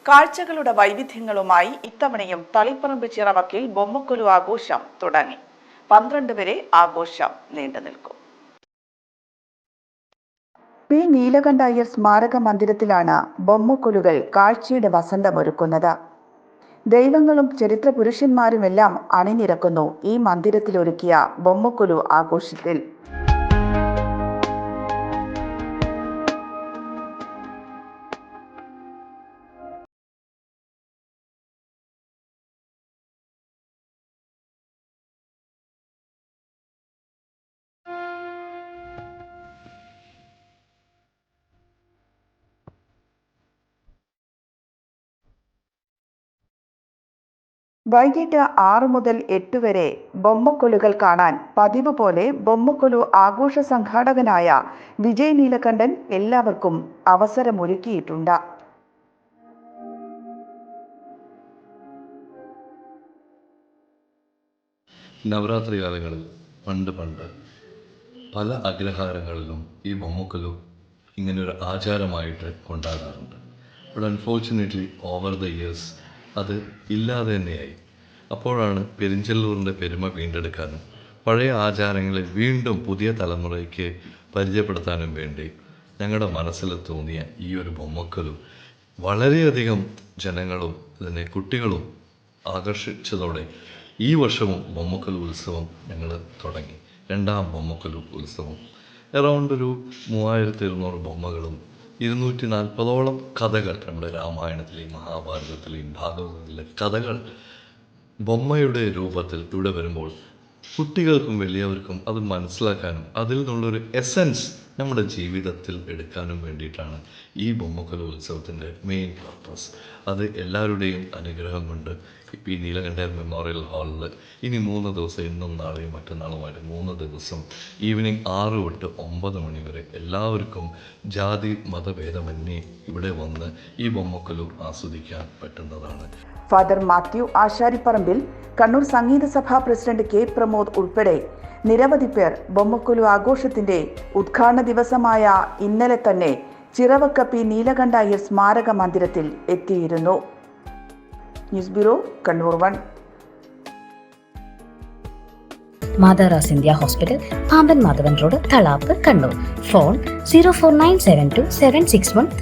കാഴ്ചകളുടെ വൈവിധ്യങ്ങളുമായി ഇത്തവണയും തളിപ്പറമ്പ് ചിറവക്കിൽ ബൊമ്മക്കൊലു ആഘോഷം തുടങ്ങി. 12 വരെ ആഘോഷം നീണ്ടുനിൽക്കും. പി നീലകണ്ഠ അയ്യർ സ്മാരക മന്ദിരത്തിലാണ് ബൊമ്മക്കൊലുകൾ കാഴ്ചയുടെ വസന്തമൊരുക്കുന്നത്. ദൈവങ്ങളും ചരിത്ര പുരുഷന്മാരുമെല്ലാം അണിനിരക്കുന്നു ഈ മന്ദിരത്തിലൊരുക്കിയ ബൊമ്മക്കൊലു ആഘോഷത്തിൽ. വൈകിട്ട് 6 മുതൽ 8 വരെ ബൊമ്മക്കൊലുകൾ കാണാൻ പതിവ് പോലെ ബൊമ്മക്കൊലു ആഘോഷ സംഘാടകനായ വിജയ് നീലകണ്ഠൻ എല്ലാവർക്കും അവസരമൊരുക്കിയിട്ടുണ്ട്. നവരാത്രി കാലങ്ങളിൽ പണ്ട് പല അഗ്രഹാരങ്ങളിലും ഈ ബൊമ്മക്കൊലു ഇങ്ങനൊരു ആചാരമായിട്ട് കൊണ്ടാടാറുണ്ട്. But unfortunately over the years അത് ഇല്ലാതെ തന്നെയായി. അപ്പോഴാണ് പെരിഞ്ചല്ലൂരിൻ്റെ പെരുമ വീണ്ടെടുക്കാനും പഴയ ആചാരങ്ങളെ വീണ്ടും പുതിയ തലമുറയ്ക്ക് പരിചയപ്പെടുത്താനും വേണ്ടി ഞങ്ങളുടെ മനസ്സിൽ തോന്നിയ ഈ ഒരു ബൊമ്മക്കൊലു വളരെയധികം ജനങ്ങളും ഇതിനെ കുട്ടികളും ആകർഷിച്ചതോടെ ഈ വർഷവും ബൊമ്മക്കൊലു ഉത്സവം ഞങ്ങൾ തുടങ്ങി. 2ാം ബൊമ്മക്കൊലു ഉത്സവം അറൗണ്ട് ഒരു 3200 ബൊമ്മകളും 240ഓളം കഥകൾ, നമ്മുടെ രാമായണത്തിലെയും മഹാഭാരതത്തിലെയും ഭാഗവതത്തിലെ കഥകൾ ബൊമ്മയുടെ രൂപത്തിൽ ഇവിടെ വരുമ്പോൾ കുട്ടികൾക്കും വലിയവർക്കും അത് മനസ്സിലാക്കാനും അതിൽ നിന്നുള്ളൊരു എസൻസ് നമ്മുടെ ജീവിതത്തിൽ എടുക്കാനും വേണ്ടിയിട്ടാണ് ഈ ബൊമ്മക്കൊലു ഉത്സവത്തിൻ്റെ മെയിൻ പർപ്പസ്. അത് എല്ലാവരുടെയും അനുഗ്രഹം കൊണ്ട് പി നീലകണ്ഠൻ മെമ്മോറിയൽ ഹാളിൽ ഇനി 3 ദിവസം, ഇന്നും നാളെയും മറ്റന്നാളുമായിട്ട് 3 ദിവസം ഈവനിങ് 6 തൊട്ട് 9 മണി വരെ എല്ലാവർക്കും ജാതി മതഭേദമന്യേ ഇവിടെ വന്ന് ഈ ബൊമ്മക്കൊലു ആസ്വദിക്കാൻ പറ്റുന്നതാണ്. ഫാദർ മാത്യു ആശാരിപ്പറമ്പിൽ, കണ്ണൂർ സംഗീത സഭാ പ്രസിഡന്റ് കെ പ്രമോദ് ഉൾപ്പെടെ നിരവധി പേർ ബൊമ്മക്കൊലു ആഘോഷത്തിന്റെ ഉദ്ഘാടന ദിവസമായ ഇന്നലെ തന്നെ ചിറവക്ക പി നീലകണ്ഠ അയ്യർ സ്മാരക മന്ദിരത്തിൽ എത്തിയിരുന്നു. News bureau, Kannur 1. മാതാറാസ് India hospital, Pamban Madhavan road, Thalap, Kannur. Phone 04972 761